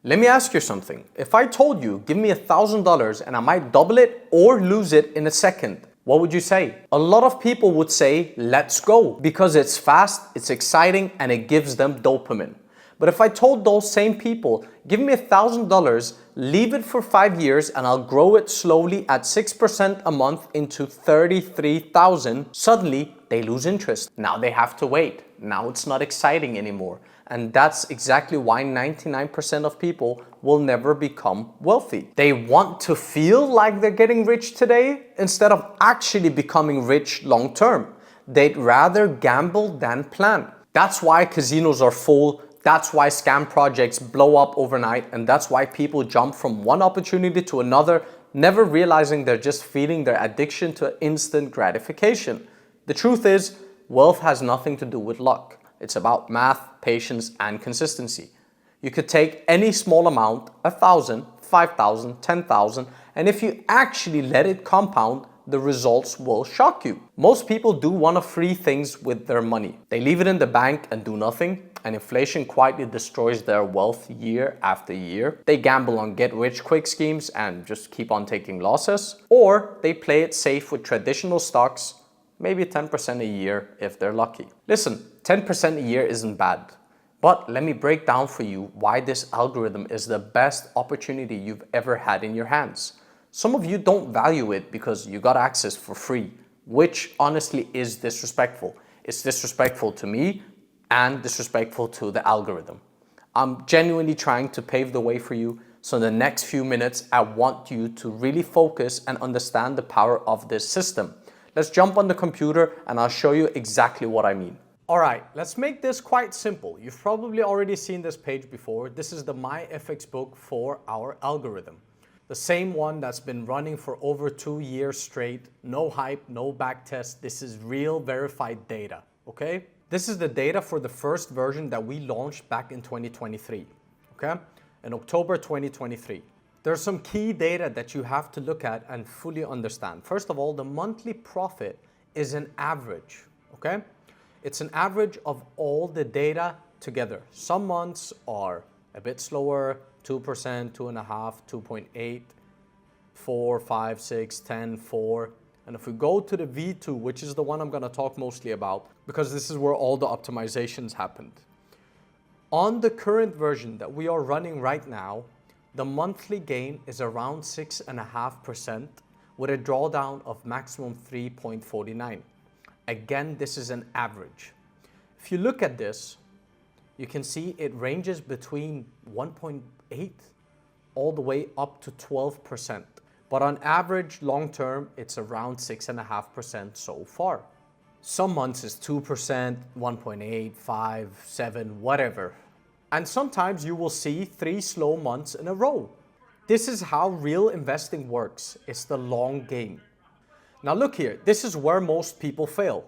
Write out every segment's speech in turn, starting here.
Let me ask you something. If I told you, give me $1,000 and I might double it or lose it in a second, what would you say? A lot of people would say, let's go, because it's fast, it's exciting, and it gives them dopamine. But if I told those same people, give me $1,000, leave it for 5 years, and I'll grow it slowly at 6% a month into 33,000, suddenly they lose interest. Now they have to wait. Now it's not exciting anymore. And that's exactly why 99% of people will never become wealthy. They want to feel like they're getting rich today instead of actually becoming rich long term. They'd rather gamble than plan. That's why casinos are full. That's why scam projects blow up overnight. And that's why people jump from one opportunity to another, never realizing they're just feeding their addiction to instant gratification. The truth is, wealth has nothing to do with luck. It's about math, patience, and consistency. You could take any small amount, 1,000, 5,000, 10,000, and if you actually let it compound, the results will shock you. Most people do one of three things with their money. They leave it in the bank and do nothing, and inflation quietly destroys their wealth year after year. They gamble on get-rich-quick schemes and just keep on taking losses, or they play it safe with traditional stocks, maybe 10% a year if they're lucky. Listen, 10% a year isn't bad, but let me break down for you why this algorithm is the best opportunity you've ever had in your hands. Some of you don't value it because you got access for free, which honestly is disrespectful. It's disrespectful to me and disrespectful to the algorithm. I'm genuinely trying to pave the way for you. So in the next few minutes, I want you to really focus and understand the power of this system. Let's jump on the computer and I'll show you exactly what I mean. All right, let's make this quite simple. You've probably already seen this page before. This is the MyFX book for our algorithm. The same one that's been running for over 2 years straight. No hype, no back test. This is real verified data, okay? This is the data for the first version that we launched back in 2023, okay? In October 2023. There's some key data that you have to look at and fully understand. First of all, the monthly profit is an average, okay? It's an average of all the data together. Some months are a bit slower, 2%, 2.5%, 2.8%, 4, 5, 6, 10, 4. And if we go to the V2, which is the one I'm gonna talk mostly about, because this is where all the optimizations happened. On the current version that we are running right now, the monthly gain is around 6.5% with a drawdown of maximum 3.49. Again, this is an average. If you look at this, you can see it ranges between 1.8 all the way up to 12%. But on average, long term, it's around 6.5% so far. Some months is 2%, 1.8, 5, 7, whatever. And sometimes you will see 3 slow months in a row. This is how real investing works. It's the long game. Now look here, this is where most people fail.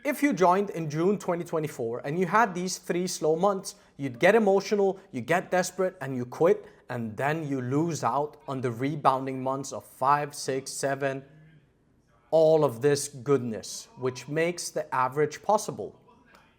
If you joined in June 2024 and you had these 3 slow months, you'd get emotional, you get desperate and you quit, and then you lose out on the rebounding months of 5, 6, 7, all of this goodness, which makes the average possible.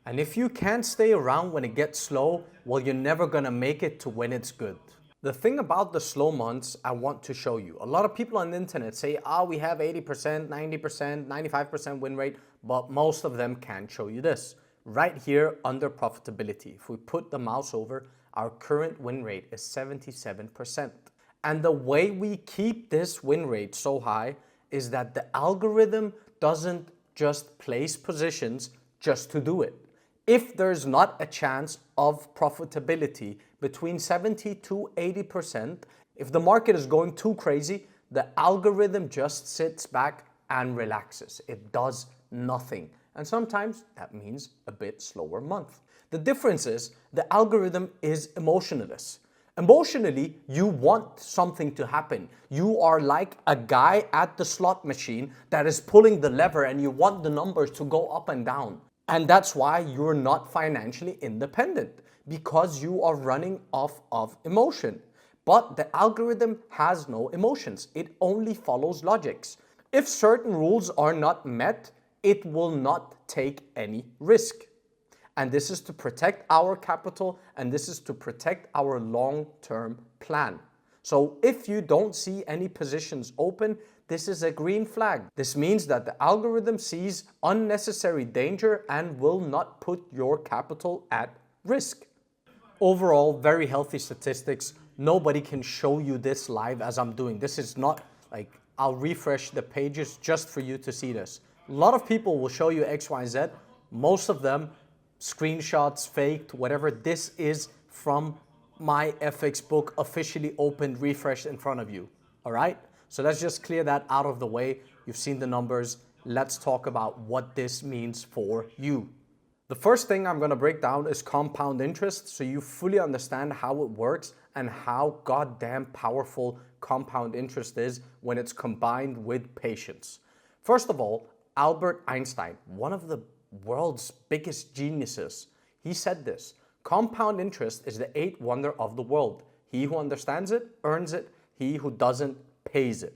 And if you can't stay around when it gets slow, well, you're never gonna make it to when it's good. The thing about the slow months I want to show you. A lot of people on the internet say, we have 80%, 90%, 95% win rate, but most of them can't show you this. Right here under profitability, if we put the mouse over, our current win rate is 77%. And the way we keep this win rate so high is that the algorithm doesn't just place positions just to do it. If there's not a chance of profitability between 70 to 80%, if the market is going too crazy, the algorithm just sits back and relaxes. It does nothing. And sometimes that means a bit slower month. The difference is the algorithm is emotionless. Emotionally, you want something to happen. You are like a guy at the slot machine that is pulling the lever and you want the numbers to go up and down. And that's why you're not financially independent, because you are running off of emotion. But the algorithm has no emotions. It only follows logics. If certain rules are not met, it will not take any risk. And this is to protect our capital, and this is to protect our long-term plan. So if you don't see any positions open, this is a green flag. This means that the algorithm sees unnecessary danger and will not put your capital at risk. Overall, very healthy statistics. Nobody can show you this live as I'm doing. This is not like I'll refresh the pages just for you to see this. A lot of people will show you X, Y, Z. Most of them, screenshots, faked, whatever. This is from my FX book, officially opened, refreshed in front of you. All right? So let's just clear that out of the way. You've seen the numbers. Let's talk about what this means for you. The first thing I'm going to break down is compound interest, so you fully understand how it works and how goddamn powerful compound interest is when it's combined with patience. First of all, Albert Einstein, one of the world's biggest geniuses, he said this: compound interest is the eighth wonder of the world. He who understands it earns it. He who doesn't pays it.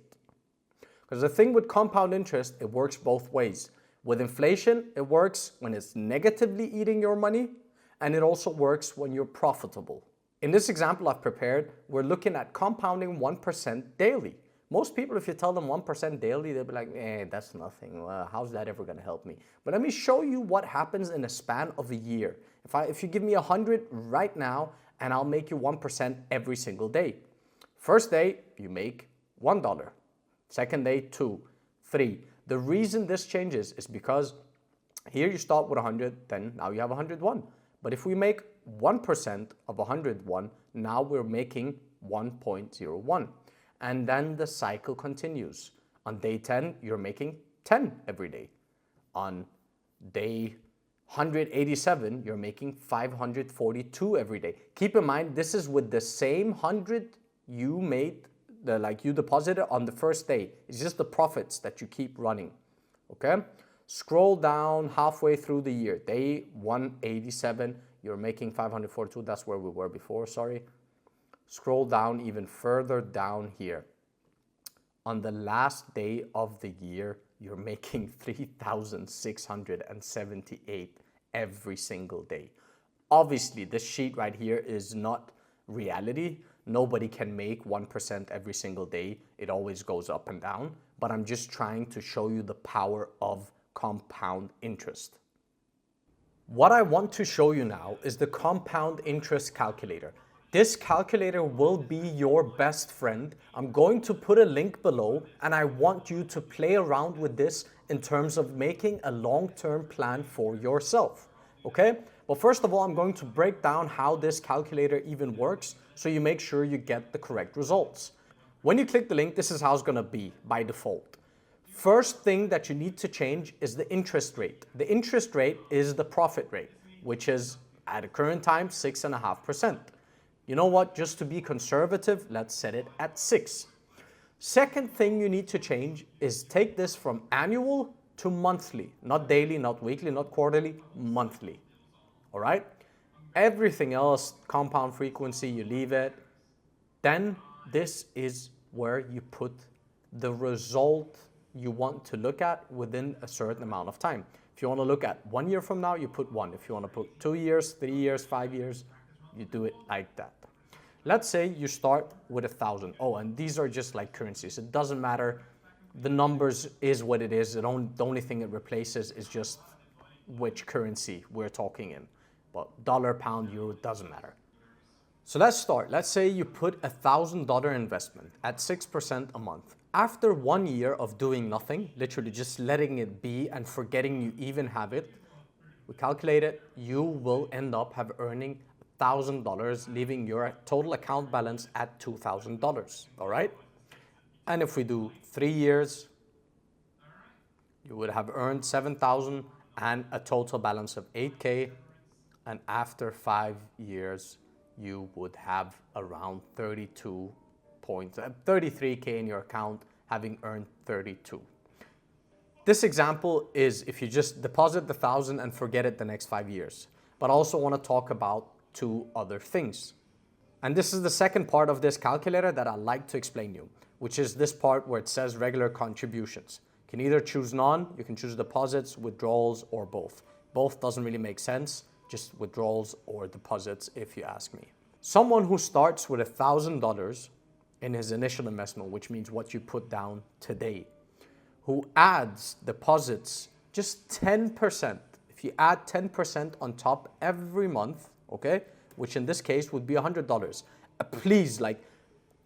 Because the thing with compound interest, it works both ways. With inflation, it works when it's negatively eating your money, and it also works when you're profitable. In this example I've prepared, we're looking at compounding 1% daily. Most people, if you tell them 1% daily, they'll be like, that's nothing. How's that ever going to help me? But let me show you what happens in a span of a year. If you give me 100 right now, and I'll make you 1% every single day. First day, you make $1. Second day, 2, 3. The reason this changes is because here you start with 100, then now you have 101. But if we make 1% of 101, now we're making 1.01. And then the cycle continues. On day 10, you're making 10 every day. On day 187, you're making 542 every day. Keep in mind, this is with the same 100 you made, you deposited on the first day. It's just the profits that you keep running, okay? Scroll down halfway through the year. Day 187, you're making 542. That's where we were before, sorry. Scroll down even further down here. On the last day of the year, you're making 3,678 every single day. Obviously, this sheet right here is not reality. Nobody can make 1% every single day. It always goes up and down. But I'm just trying to show you the power of compound interest. What I want to show you now is the compound interest calculator. This calculator will be your best friend. I'm going to put a link below, and I want you to play around with this in terms of making a long-term plan for yourself, okay? Well, first of all, I'm going to break down how this calculator even works so you make sure you get the correct results. When you click the link, this is how it's gonna be by default. First thing that you need to change is the interest rate. The interest rate is the profit rate, which is at the current time 6.5%. You know what, just to be conservative, let's set it at 6. Second thing you need to change is take this from annual to monthly, not daily, not weekly, not quarterly, monthly. All right? Everything else, compound frequency, you leave it. Then this is where you put the result you want to look at within a certain amount of time. If you want to look at 1 year from now, you put 1. If you want to put 2 years, 3 years, 5 years, you do it like that. Let's say you start with 1,000. Oh, and these are just like currencies. It doesn't matter. The numbers is what it is. The only thing it replaces is just which currency we're talking in. But dollar, pound, euro, doesn't matter. So let's start. Let's say you put $1,000 investment at 6% a month. After 1 year of doing nothing, literally just letting it be and forgetting you even have it, we calculate it, you will end up earning $1,000, leaving your total account balance at $2,000, all right? And if we do 3 years, you would have earned 7,000 and a total balance of 8K. And after 5 years, you would have around 33K in your account, having earned 32. This example is if you just deposit the 1,000 and forget it the next 5 years. But I also want to talk about 2 other things. And this is the second part of this calculator that I like to explain to you, which is this part where it says regular contributions. You can either choose none, you can choose deposits, withdrawals, or both. Both doesn't really make sense. just withdrawals or deposits if you ask me. Someone who starts with $1,000 in his initial investment, which means what you put down today, who adds deposits just 10%, if you add 10% on top every month, okay, which in this case would be $100. Please, like,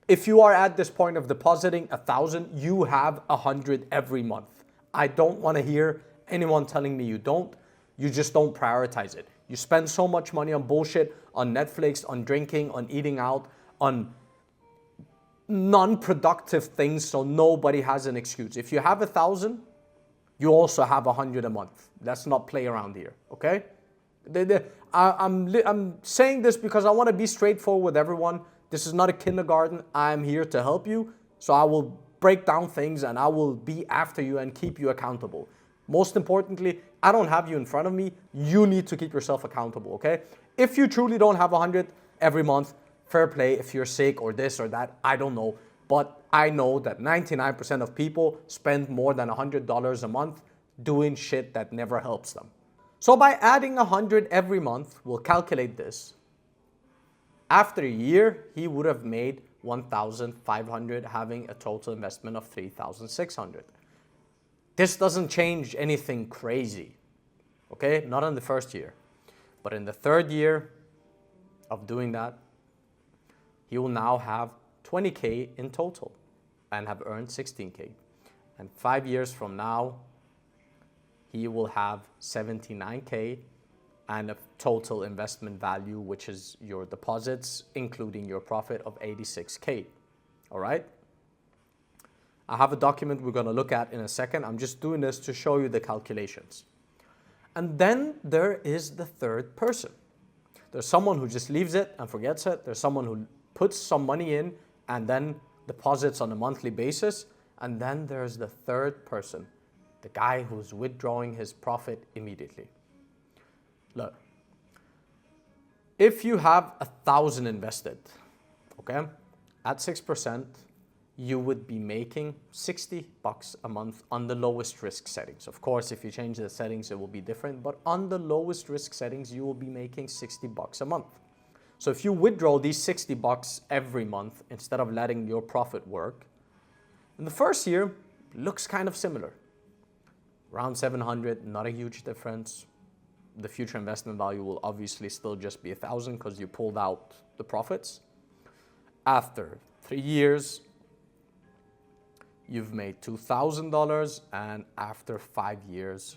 if you are at this point of depositing 1,000, you have 100 every month. I don't want to hear anyone telling me you don't. You just don't prioritize it. You spend so much money on bullshit, on Netflix, on drinking, on eating out, on non-productive things, so nobody has an excuse. If you have 1,000, you also have 100 a month. Let's not play around here, okay? I'm saying this because I want to be straightforward with everyone. This is not a kindergarten. I'm here to help you. So I will break down things and I will be after you and keep you accountable. Most importantly, I don't have you in front of me. You need to keep yourself accountable, okay? If you truly don't have 100 every month, fair play. If you're sick or this or that, I don't know. But I know that 99% of people spend more than $100 a month doing shit that never helps them. So by adding 100 every month, we'll calculate this. After a year, he would have made 1,500, having a total investment of 3,600. This doesn't change anything crazy, okay? Not in the first year. But in the third year of doing that, he will now have 20K in total and have earned 16K. And 5 years from now, he will have 79K and a total investment value, which is your deposits, including your profit, of 86K. All right? I have a document we're going to look at in a second. I'm just doing this to show you the calculations. And then there is the third person. There's someone who just leaves it and forgets it. There's someone who puts some money in and then deposits on a monthly basis. And then there's the third person, the guy who's withdrawing his profit immediately. Look, if you have 1,000 invested, okay, at 6%, you would be making $60 a month on the lowest risk settings. Of course, if you change the settings, it will be different, but on the lowest risk settings, you will be making $60 a month. So if you withdraw these $60 every month instead of letting your profit work, in the first year, looks kind of similar. Around 700, not a huge difference. The future investment value will obviously still just be 1,000 because you pulled out the profits. After 3 years, you've made $2,000, and after 5 years,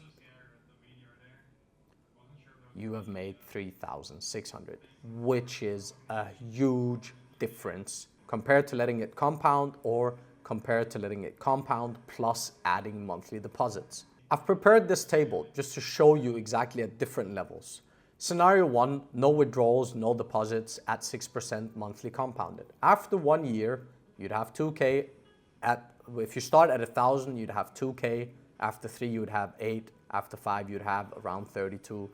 you have made 3,600, which is a huge difference compared to letting it compound or compared to letting it compound plus adding monthly deposits. I've prepared this table just to show you exactly at different levels. Scenario 1, no withdrawals, no deposits at 6% monthly compounded. After 1 year, you'd have 2K. If you start at 1,000, you'd have 2K. After 3, you would have 8. After 5, you'd have around 32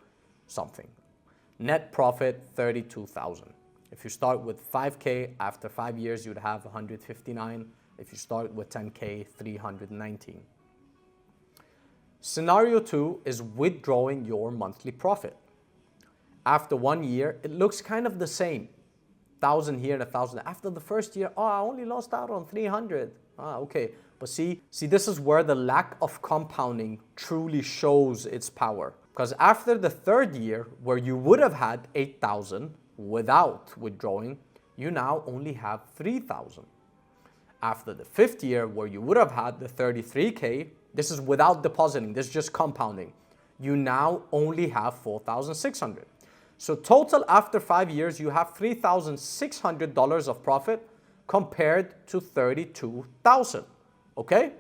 something. Net profit, 32,000. If you start with 5K, after 5 years, you'd have 159. If you start with 10K, 319. Scenario 2 is withdrawing your monthly profit. After 1 year, it looks kind of the same. 1,000 here and 1,000. After the first year, oh, I only lost out on 300. Okay. But see, this is where the lack of compounding truly shows its power. Because after the third year, where you would have had 8,000 without withdrawing, you now only have 3,000. After the fifth year, where you would have had the 33K, this is without depositing, this is just compounding, you now only have 4,600. So total after 5 years, you have $3,600 of profit compared to 32,000, okay?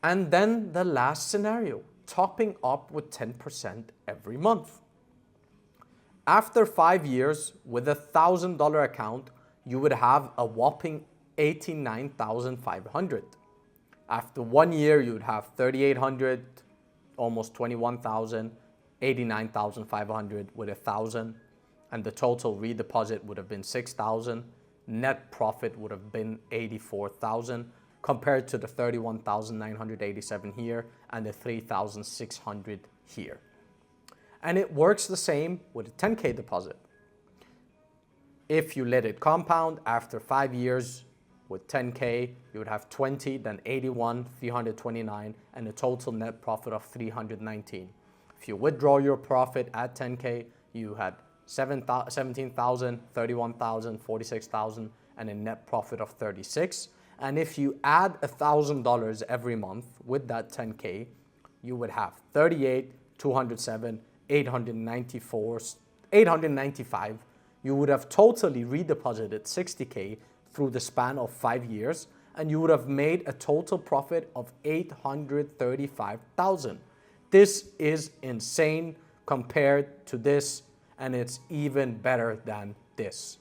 And then the last scenario, topping up with 10% every month. After 5 years, with a $1,000 account, you would have a whopping 89,500. After 1 year, you would have 3,800, almost 21,000, 89,500 with 1,000, and the total redeposit would have been 6,000. Net profit would have been 84,000 compared to the 31,987 here and the 3,600 here. And it works the same with a 10K deposit. If you let it compound, after 5 years with 10K, you would have 20, then 81, 329, and a total net profit of 319. If you withdraw your profit at 10K, you had 17,000, 31,000, 46,000, and a net profit of 36. And if you add $1,000 every month with that 10K, you would have 38, 207, 894, 895. You would have totally redeposited 60K through the span of 5 years, and you would have made a total profit of 835,000. This is insane compared to this, and it's even better than this.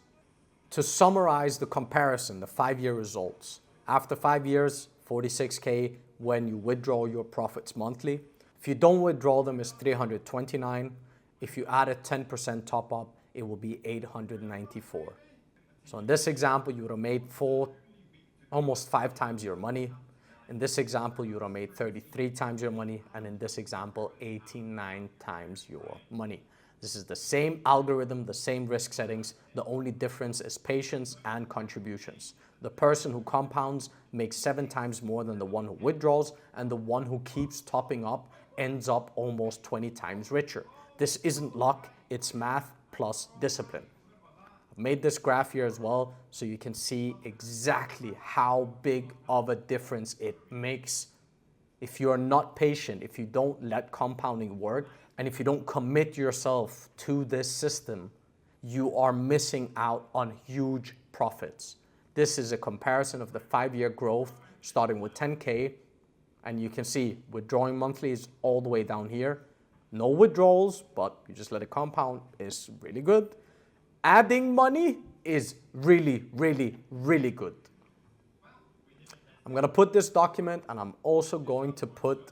To summarize the comparison, the 5-year results. After 5 years, 46K when you withdraw your profits monthly. If you don't withdraw them, it's 329. If you add a 10% top up, it will be 894. So in this example, you would have made almost 5 times your money. In this example, you would have made 33 times your money. And in this example, 89 times your money. This is the same algorithm, the same risk settings. The only difference is patience and contributions. The person who compounds makes 7 times more than the one who withdraws, and the one who keeps topping up ends up almost 20 times richer. This isn't luck, it's math plus discipline. I've made this graph here as well so you can see exactly how big of a difference it makes. If you're not patient, if you don't let compounding work, and if you don't commit yourself to this system, you are missing out on huge profits. This is a comparison of the 5-year growth starting with 10K, and you can see withdrawing monthly is all the way down here. No withdrawals, but you just let it compound is really good. Adding money is really, really, really good. I'm going to put this document, and I'm also going to put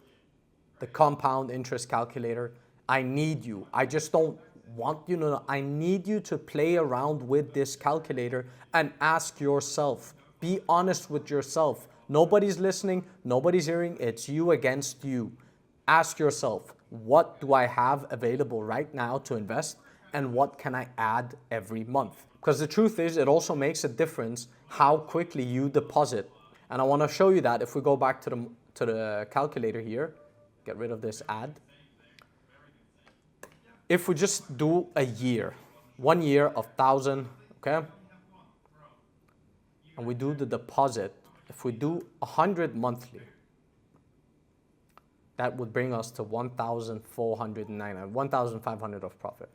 the compound interest calculator. I need you. I just don't want you to know. I need you to play around with this calculator and ask yourself. Be honest with yourself. Nobody's listening. Nobody's hearing. It's you against you. Ask yourself, what do I have available right now to invest? And what can I add every month? Because the truth is, it also makes a difference how quickly you deposit. And I want to show you that if we go back to the calculator here, get rid of this ad. If we just do a year, 1 year of 1,000, okay? And we do the deposit, if we do 100 monthly, that would bring us to 1,499, 1,500 of profit.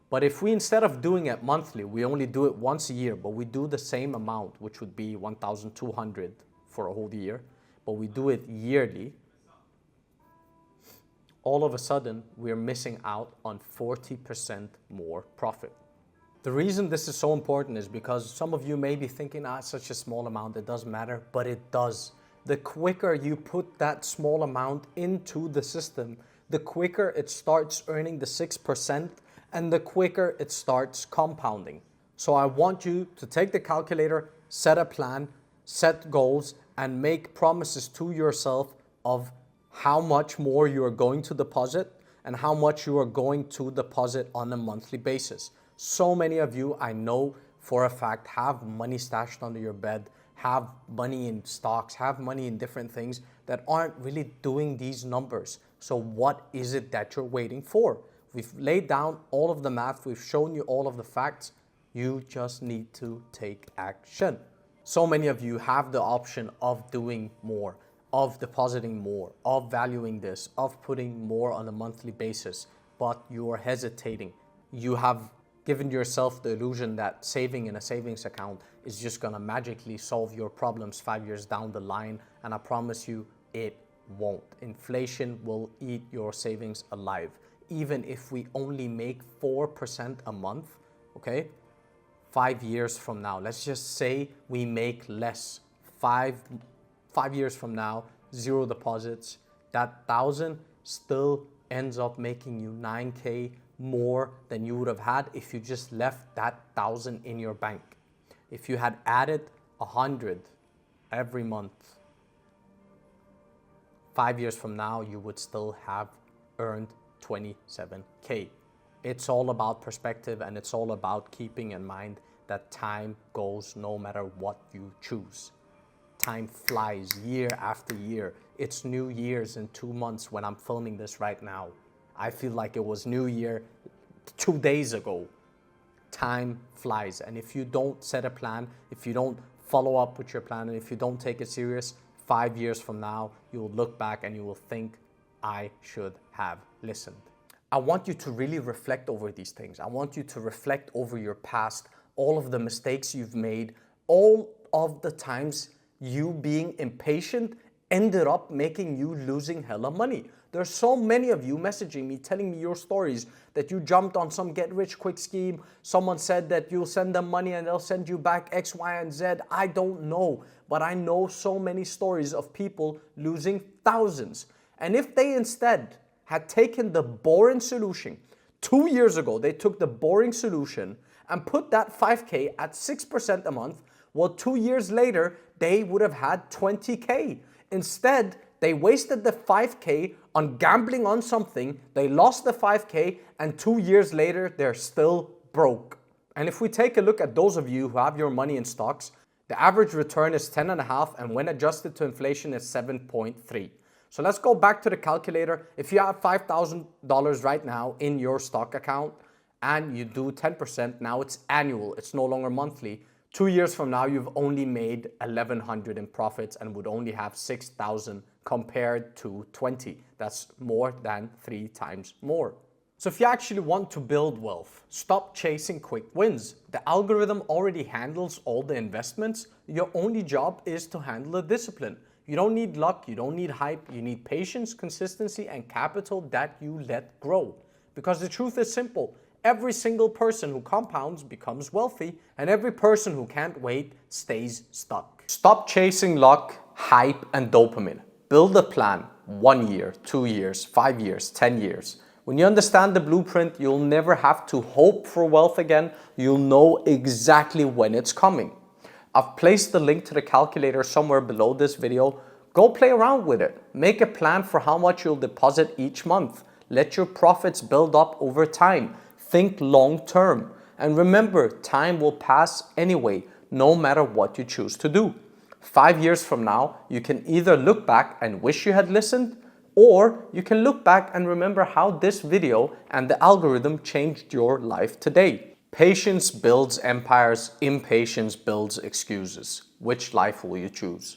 But if we, instead of doing it monthly, we only do it once a year, but we do the same amount, which would be 1,200 for a whole year, but we do it yearly, all of a sudden, we're missing out on 40% more profit. The reason this is so important is because some of you may be thinking, it's such a small amount, it doesn't matter, but it does. The quicker you put that small amount into the system, the quicker it starts earning the 6%, and the quicker it starts compounding. So I want you to take the calculator, set a plan, set goals, and make promises to yourself of how much more you are going to deposit and how much you are going to deposit on a monthly basis. So many of you, I know for a fact, have money stashed under your bed, have money in stocks, have money in different things that aren't really doing these numbers. So what is it that you're waiting for? We've laid down all of the math. We've shown you all of the facts. You just need to take action. So many of you have the option of doing more, of depositing more, of valuing this, of putting more on a monthly basis, but you are hesitating. You have given yourself the illusion that saving in a savings account is just gonna magically solve your problems 5 years down the line, and I promise you it won't. Inflation will eat your savings alive. Even if we only make 4% a month, okay? 5 years from now, let's just say we make less. Five years from now, 0 deposits, that 1,000 still ends up making you 9K more than you would have had if you just left that 1,000 in your bank. If you had added 100 every month, 5 years from now, you would still have earned 27K. It's all about perspective, and it's all about keeping in mind that time goes no matter what you choose. Time flies year after year. It's New Year's in 2 months when I'm filming this right now. I feel like it was New Year 2 days ago. Time flies, and if you don't set a plan, if you don't follow up with your plan, and if you don't take it serious, 5 years from now, you will look back and you will think, I should have listened. I want you to really reflect over these things. I want you to reflect over your past, all of the mistakes you've made, all of the times you being impatient ended up making you losing hella money. There's so many of you messaging me, telling me your stories, that you jumped on some get-rich-quick scheme. Someone said that you'll send them money and they'll send you back X, Y, and Z. I don't know, but I know so many stories of people losing thousands. And if they instead had taken the boring solution, 2 years ago, they took the boring solution and put that 5K at 6% a month, well, 2 years later, they would have had 20K. Instead, they wasted the 5K on gambling on something, they lost the 5K, and 2 years later, they're still broke. And if we take a look at those of you who have your money in stocks, the average return is 10.5, and when adjusted to inflation is 7.3. So let's go back to the calculator. If you have $5,000 right now in your stock account and you do 10%, now it's annual, it's no longer monthly. 2 years from now, you've only made 1,100 in profits and would only have 6,000 compared to 20. That's more than 3 times more. So if you actually want to build wealth, stop chasing quick wins. The algorithm already handles all the investments. Your only job is to handle the discipline. You don't need luck, you don't need hype, you need patience, consistency, and capital that you let grow. Because the truth is simple. Every single person who compounds becomes wealthy, and every person who can't wait stays stuck. Stop chasing luck, hype, and dopamine. Build a plan. 1 year, 2 years, 5 years, 10 years. When you understand the blueprint, you'll never have to hope for wealth again. You'll know exactly when it's coming. I've placed the link to the calculator somewhere below this video. Go play around with it. Make a plan for how much you'll deposit each month. Let your profits build up over time. Think long term. And remember, time will pass anyway, no matter what you choose to do. 5 years from now, you can either look back and wish you had listened, or you can look back and remember how this video and the algorithm changed your life today. Patience builds empires, impatience builds excuses. Which life will you choose?